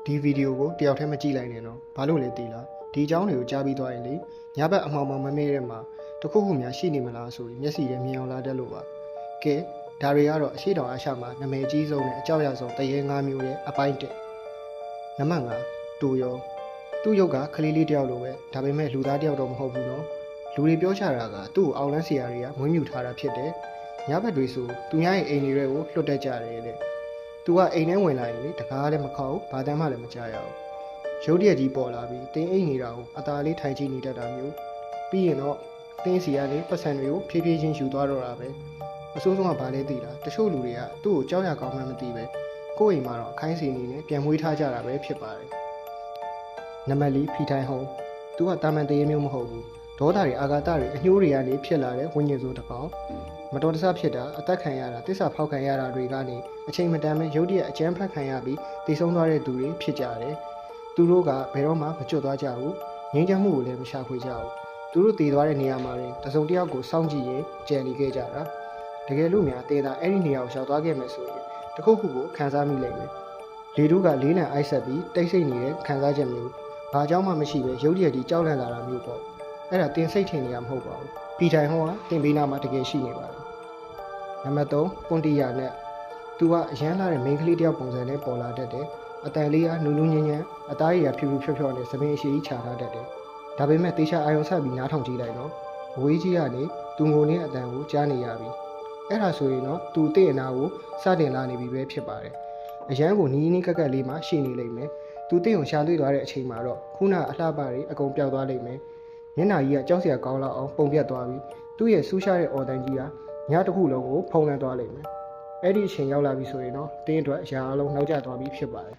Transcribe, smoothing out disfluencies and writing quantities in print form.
ဒီဗီဒီယိုကိုတယောက်တည်းမကြည့်လိုက်နဲ့နော်ဘာလို့လဲသိလားဒီအကြောင်းတွေကိုကြားပြီးသွားရင်လေညဘက်အမှောင်မမေ့တဲ့မှာတခုခုများရှိနေမလားဆိုပြီးမျက်စိထဲမြင်အောင်လာတတ်လို့ပါကဲဒါတွေကတော့အရှိတောင်အရှမှာနာမည်ကြီးဆုံးနဲ့အကြောက်ရဆုံးတရေ၅မျိုးရဲ့အပိုင်း1နံပါတ်5တူရောသူ့ရုပ်ကခလေးလေးတယောက်လိုပဲဒါပေမဲ့လူသားတယောက်တော့မဟုတ်ဘူးနော်လူတွေပြောချတာကသူ့ကိုအောင်လန်းဆရာတွေကမွေးမြူထားတာဖြစ်တယ်ညဘက်တွေဆိုသူများရဲ့အိမ်တွေကိုလွတ်တက်ကြတယ်တဲ့သူကအိမ်ထဲဝင်လာရင်လေတကားလည်းမခောက်ဘာတမ်းမှလည်းမကြားရဘူးရုပ်တရက်ကြီးပေါ်လာပြီးတင်းအိမ်နေတာကိုအသာလေးထိုင်ကြည့်နေတတ်တာမျိုးပြီးရင်တော့တင်းစီကနေပတ်စံတွေကိုဖြည်းဖြည်းချင်းယူသွားတော့တာပဲအဆိုးဆုံးကဘာလဲသိလားတချို့လူတွေကသူ့ကိုကြောက်ရကောင်းမှမသိပဲကိုယ့်အိမ်မှာတော့အခိုင်းစီနေနဲ့ပြန်မွေးထားကြတာပဲဖြစ်ပါတယ်နံပါတ်4ဖီထိုင်ဟုံးသူကတာမန်တရေမျိုးမဟုတ်ဘူးဒေါသတွေအာဃာတတွေအညှိုးတွေကနေဖြစ်လာတဲ့ဝိညာဉ်ဆိုတစ်ကောင်မတော်တဆဖြစ်တာအသက်ခံရတာတစ္ဆာဖောက်ခံရတာတွေကနေအချိန်မတန်မဲ့ရုတ်တရက်အကျန်းဖက်ခံရပြီးတည်ဆုံးသွားတဲ့သူတွေဖြစ်ကြတယ်သူတို့ကဘယ်တော့မှမကျွတ်သွားကြဘူးငြင်းချမှုကိုလည်းမရှာဖွေကြဘူးသူတို့တည်သွားတဲ့နေရာမှာတစုံတစ်ယောက်ကိုစောင့်ကြည့်ရင်ကြံနေခဲ့ကြတာတကယ်လို့များတေးတာအဲ့ဒီနေရာကိုရောက်သွားခဲ့မယ်ဆိုရင်တခုခုကိုခံစားမိလိမ့်မယ်လေတို့ကလေးလံအိုက်ဆက်ပြီးတိတ်ဆိတ်နေတဲ့ခံစားချက်မျိုးဘာကြောင့်မှမရှိပဲရုတ်တရက်ကြီးကြောက်လန့်လာတာမျိုးပေါ့အဲ့ဒါတင်စိတ်ထင်နေရမဟုတ်ပါဘူးဖီထိုင်ဟောကတင်ပေးနာမှာတကယ်ရှိနေပါတယ်နံပါတ်3ပွန်တီယာနဲ့သူကအရန်လာတဲ့မိန်းကလေးတယောက်ပုံစံနဲ့ပေါ်လာတတ်တယ်အတန်လေးကနူးနူးညံ့ညံ့အသားရည်ကဖြူဖြူဖြော့ဖြော့နဲ့သပင်အရှိကြီးခြာထားတတ်တယ်ဒါပေမဲ့တေချာအာယုံဆက်ပြီးနားထောင်ကြည့်လိုက်တော့အဝေးကြီးကနေသူငိုနေတဲ့အတန်ကိုကြားနေရပြီအဲ့ဒါဆိုရင်တော့သူတည့်အနာကိုစတင်လာနေပြီပဲဖြစ်ပါတယ်အရန်ကိုနီးနီးကက်ကက်လေးမှရှိနေလိမ့်မယ်သူတည့်ုံရှာတွေ့သွားတဲ့အချိန်မှာတော့ခုနအလှပတွေအကုန်ပျောက်သွားလိမ့်မယ်မျက်နှာကြီးကကြောက်စရာကောင်းလောက်အောင်ပုံပြတ်သွားပြီးသူ့ရဲ့ဆူးရှားတဲ့အော်တန်ကြီးကညတစ်ခုလုံးကိုဖုံးလွှမ်းသွားလိမ့်မယ်အဲ့ဒီအချိန်ရောက်လာပြီဆိုရင်တော့တင်းအတွက်အရာအလုံးနောက်ကျသွားပြီဖြစ်ပါတယ်